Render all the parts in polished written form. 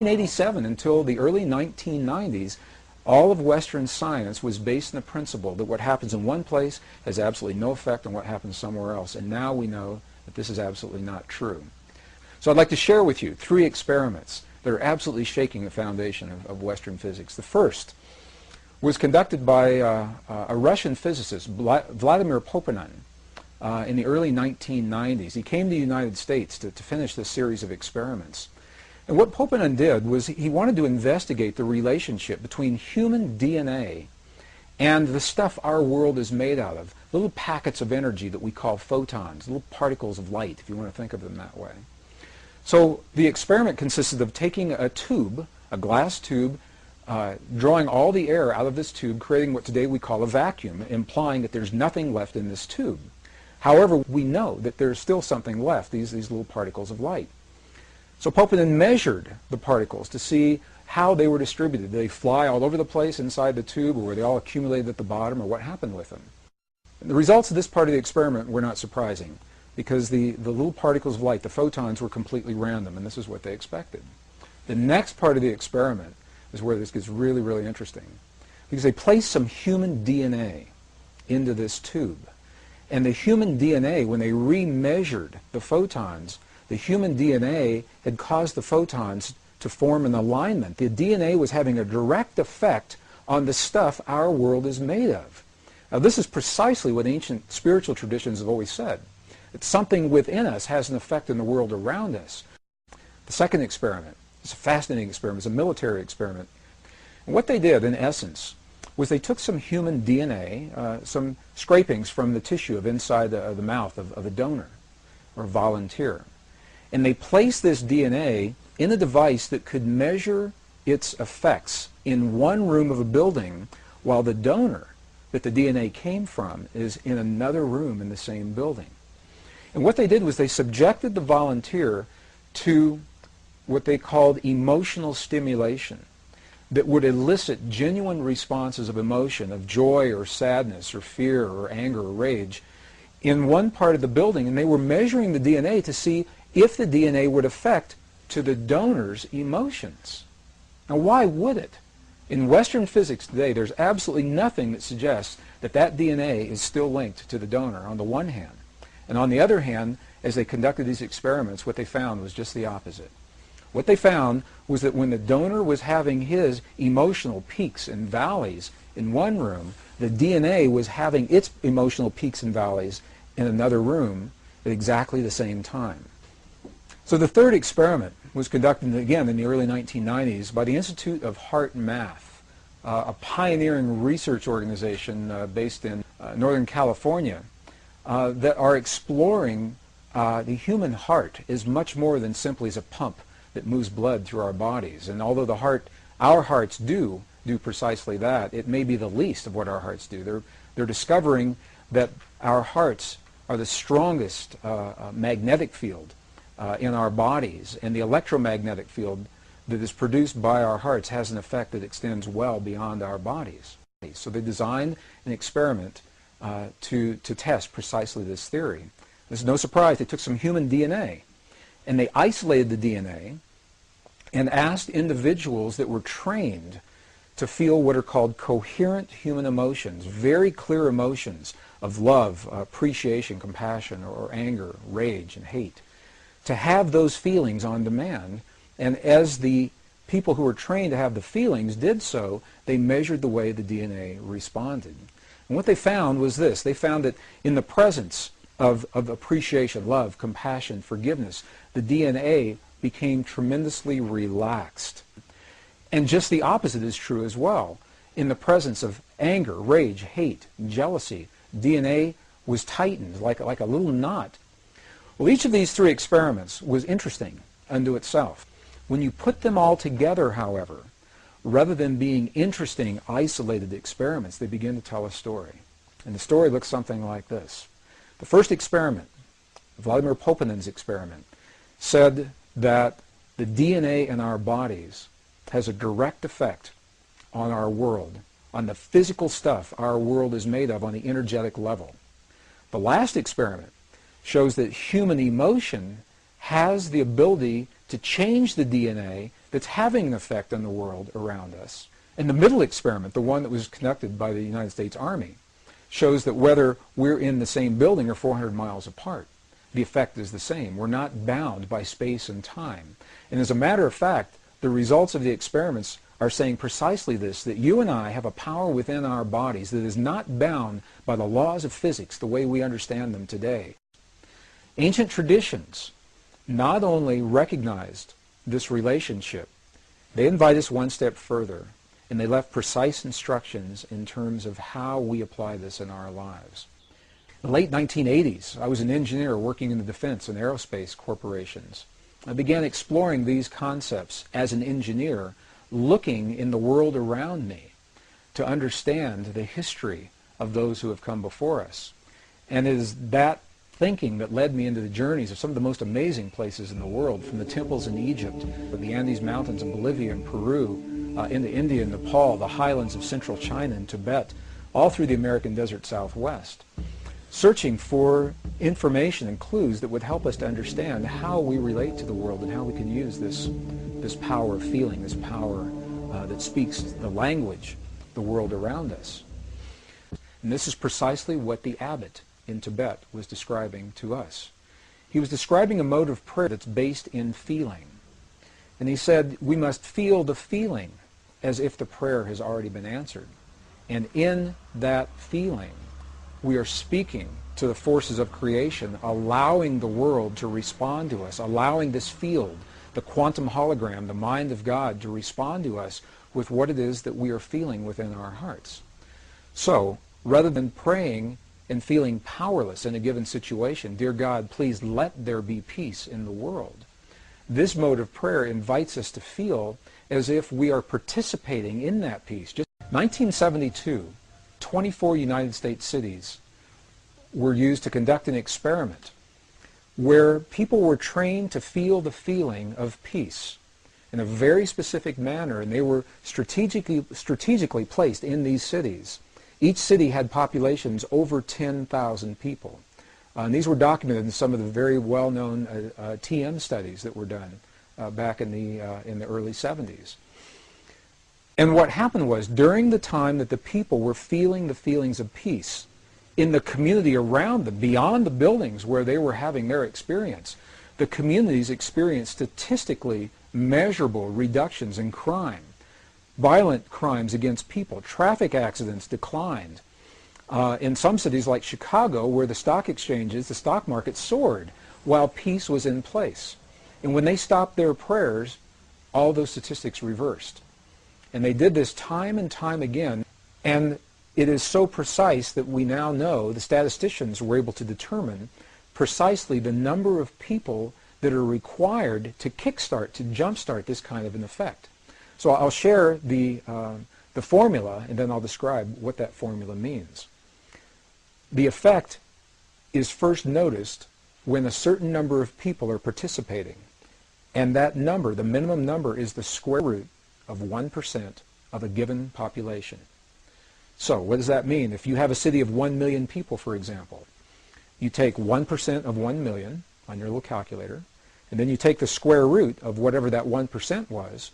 1987 until the early 1990s, all of Western science was based on the principle that what happens in one place has absolutely no effect on what happens somewhere else. And now we know that this is absolutely not true. So I'd like to share with you 3 experiments that are absolutely shaking the foundation of Western physics. The first was conducted by a Russian physicist, Vladimir Poponin, in the early 1990s. He came to the United States to finish this series of experiments. And what Poponin did was he wanted to investigate the relationship between human DNA and the stuff our world is made out of, little packets of energy that we call photons, little particles of light, if you want to think of them that way. So the experiment consisted of taking a tube, a glass tube, drawing all the air out of this tube, creating what today we call a vacuum, implying that there's nothing left in this tube. However, we know that there's still something left, these little particles of light. So Poponin measured the particles to see how they were distributed. Did they fly all over the place inside the tube, or were they all accumulated at the bottom, or what happened with them? And the results of this part of the experiment were not surprising, because the little particles of light, the photons, were completely random, and this is what they expected. The next part of the experiment is where this gets really, really interesting, because they placed some human DNA into this tube. And the human DNA, when they remeasured the photons, the human DNA had caused the photons to form an alignment. The DNA was having a direct effect on the stuff our world is made of. Now, this is precisely what ancient spiritual traditions have always said, that something within us has an effect in the world around us. The second experiment is a fascinating experiment. It's a military experiment. And what they did, in essence, was they took some human DNA, some scrapings from the tissue of inside the mouth of a donor or volunteer, and they placed this DNA in a device that could measure its effects in one room of a building, while the donor that the DNA came from is in another room in the same building. And what they did was they subjected the volunteer to what they called emotional stimulation that would elicit genuine responses of emotion, of joy or sadness or fear or anger or rage in one part of the building, and they were measuring the DNA to see if the DNA would affect to the donor's emotions. Now, why would it? In Western physics today, there's absolutely nothing that suggests that that DNA is still linked to the donor on the one hand. And on the other hand, as they conducted these experiments, what they found was just the opposite. What they found was that when the donor was having his emotional peaks and valleys in one room, the DNA was having its emotional peaks and valleys in another room at exactly the same time. So the third experiment was conducted again in the early 1990s by the Institute of Heart and Math, a pioneering research organization based in Northern California that are exploring the human heart is much more than simply as a pump that moves blood through our bodies. And although our hearts do precisely that, it may be the least of what our hearts do. They're discovering that our hearts are the strongest magnetic field in our bodies, and the electromagnetic field that is produced by our hearts has an effect that extends well beyond our bodies. So they designed an experiment to test precisely this theory. There's no surprise. They took some human DNA and they isolated the DNA and asked individuals that were trained to feel what are called coherent human emotions, very clear emotions of love, appreciation, compassion, or anger, rage, and hate, to have those feelings on demand. And as the people who were trained to have the feelings did so, they measured the way the DNA responded. And what they found was this. They found that in the presence of appreciation, love, compassion, forgiveness, the DNA became tremendously relaxed. And just the opposite is true as well. In the presence of anger, rage, hate, jealousy, DNA was tightened like a little knot. Well, each of these 3 experiments was interesting unto itself. When you put them all together, however, rather than being interesting, isolated experiments, they begin to tell a story. And the story looks something like this. The first experiment, Vladimir Poponin's experiment, said that the DNA in our bodies has a direct effect on our world, on the physical stuff our world is made of on the energetic level. The last experiment shows that human emotion has the ability to change the DNA that's having an effect on the world around us. And the middle experiment, the one that was conducted by the United States Army, shows that whether we're in the same building or 400 miles apart, the effect is the same. We're not bound by space and time. And as a matter of fact, the results of the experiments are saying precisely this, that you and I have a power within our bodies that is not bound by the laws of physics the way we understand them today. Ancient traditions not only recognized this relationship, they invite us one step further, and they left precise instructions in terms of how we apply this in our lives. In the late 1980s, I was an engineer working in the defense and aerospace corporations. I began exploring these concepts as an engineer, looking in the world around me to understand the history of those who have come before us. And it is that thinking that led me into the journeys of some of the most amazing places in the world, from the temples in Egypt, the Andes Mountains in Bolivia and Peru, into India and Nepal, the highlands of central China and Tibet, all through the American desert Southwest, searching for information and clues that would help us to understand how we relate to the world and how we can use this power of feeling, this power that speaks the language, the world around us. And this is precisely what the abbot in Tibet was describing to us. He was describing a mode of prayer that's based in feeling. And he said, we must feel the feeling as if the prayer has already been answered. And in that feeling, we are speaking to the forces of creation, allowing the world to respond to us, allowing this field, the quantum hologram, the mind of God, to respond to us with what it is that we are feeling within our hearts. So, rather than praying and feeling powerless in a given situation, dear God, please let there be peace in the world, this mode of prayer invites us to feel as if we are participating in that peace. Just 1972, 24 United States cities were used to conduct an experiment where people were trained to feel the feeling of peace in a very specific manner, and they were strategically placed in these cities. Each city had populations over 10,000 people. And these were documented in some of the very well-known TM studies that were done back in the early 70s. And what happened was, during the time that the people were feeling the feelings of peace, in the community around them, beyond the buildings where they were having their experience, the communities experienced statistically measurable reductions in crime. Violent crimes against people, traffic accidents declined. In some cities like Chicago, where the stock exchanges, the stock market soared while peace was in place. And when they stopped their prayers, all those statistics reversed. And they did this time and time again. And it is so precise that we now know, the statisticians were able to determine precisely the number of people that are required to kickstart, to jumpstart this kind of an effect. So I'll share the formula, and then I'll describe what that formula means. The effect is first noticed when a certain number of people are participating. And that number, the minimum number, is the square root of 1% of a given population. So what does that mean? If you have a city of 1 million people, for example, you take 1% of 1 million on your little calculator, and then you take the square root of whatever that 1% was,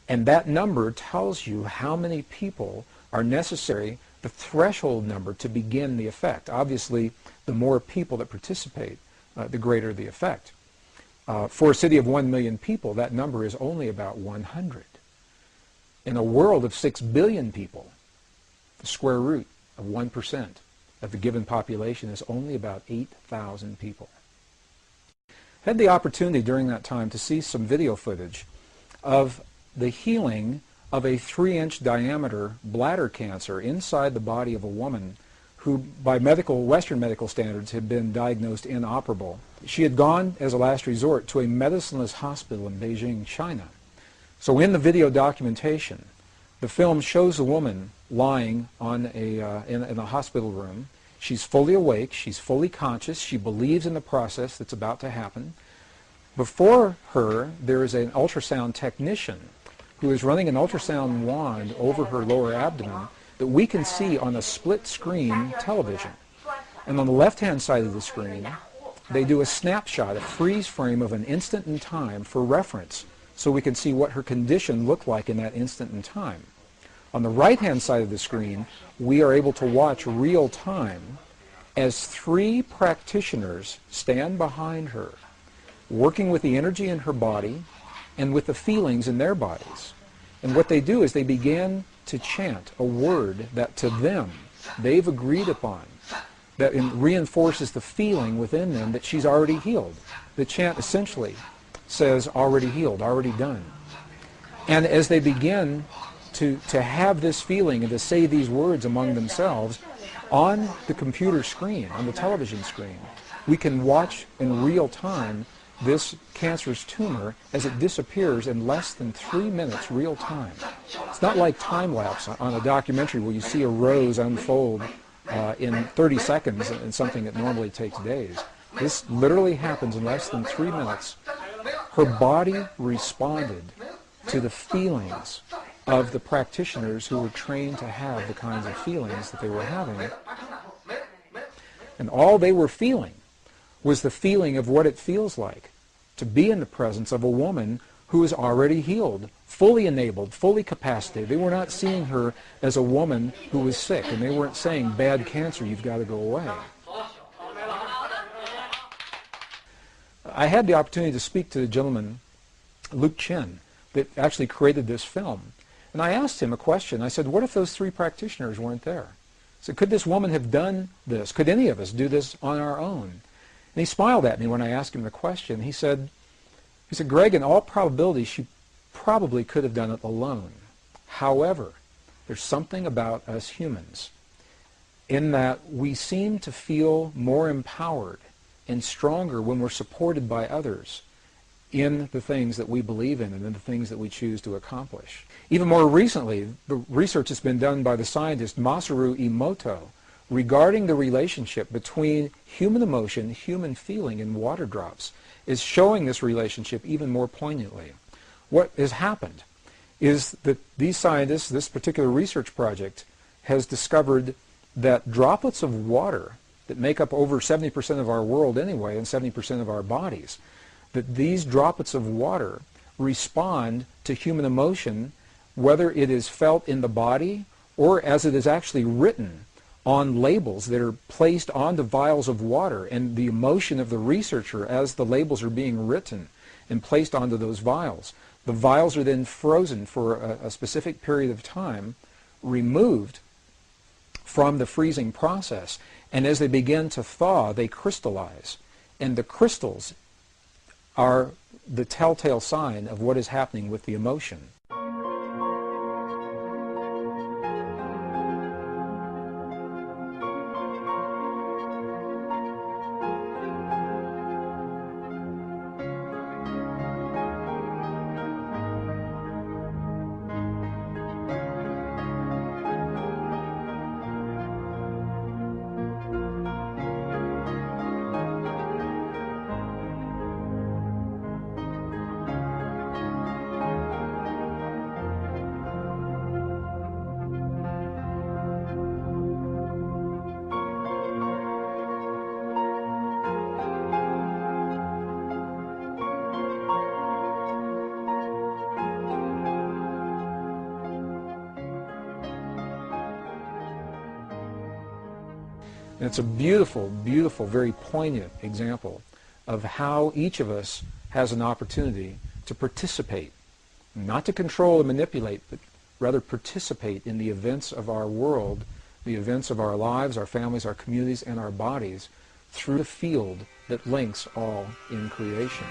and that number tells you how many people are necessary, the threshold number, to begin the effect. Obviously, the more people that participate, the greater the effect. For a city of 1 million people, that number is only about 100. In a world of 6 billion people, the square root of 1% of the given population is only about 8,000 people. I had the opportunity during that time to see some video footage of the healing of a 3-inch diameter bladder cancer inside the body of a woman who, by Western medical standards, had been diagnosed inoperable. She had gone, as a last resort, to a medicineless hospital in Beijing, China. So in the video documentation, the film shows a woman lying on in a hospital room. She's fully awake, she's fully conscious, she believes in the process that's about to happen. Before her, there is an ultrasound technician who is running an ultrasound wand over her lower abdomen that we can see on a split-screen television. And on the left-hand side of the screen, they do a snapshot, a freeze frame of an instant in time for reference, so we can see what her condition looked like in that instant in time. On the right-hand side of the screen, we are able to watch real time as 3 practitioners stand behind her, working with the energy in her body and with the feelings in their bodies. And what they do is they begin to chant a word that to them they've agreed upon, that reinforces the feeling within them that she's already healed. The chant essentially says already healed, already done. And as they begin to have this feeling and to say these words among themselves, on the computer screen, on the television screen, we can watch in real time this cancerous tumor as it disappears in less than 3 minutes real time. It's not like time-lapse on a documentary where you see a rose unfold in 30 seconds in something that normally takes days. This literally happens in less than 3 minutes. Her body responded to the feelings of the practitioners who were trained to have the kinds of feelings that they were having. And all they were feeling was the feeling of what it feels like to be in the presence of a woman who is already healed, fully enabled, fully capacitated. They were not seeing her as a woman who was sick, and they weren't saying, bad cancer, you've got to go away. I had the opportunity to speak to the gentleman, Luke Chin, that actually created this film. And I asked him a question. I said, what if those 3 practitioners weren't there? I said, could this woman have done this? Could any of us do this on our own? And he smiled at me when I asked him the question. He said, Greg, in all probability, she probably could have done it alone. However, there's something about us humans in that we seem to feel more empowered and stronger when we're supported by others in the things that we believe in and in the things that we choose to accomplish. Even more recently, the research has been done by the scientist Masaru Emoto regarding the relationship between human emotion, human feeling, and water drops is showing this relationship even more poignantly. What has happened is that these scientists, this particular research project, has discovered that droplets of water that make up over 70% of our world anyway and 70% of our bodies, that these droplets of water respond to human emotion, whether it is felt in the body or as it is actually written on labels that are placed onto vials of water, and the emotion of the researcher as the labels are being written and placed onto those vials. The vials are then frozen for a specific period of time, removed from the freezing process, and as they begin to thaw, they crystallize. And the crystals are the telltale sign of what is happening with the emotion. And it's a beautiful, beautiful, very poignant example of how each of us has an opportunity to participate, not to control and manipulate, but rather participate in the events of our world, the events of our lives, our families, our communities, and our bodies through the field that links all in creation.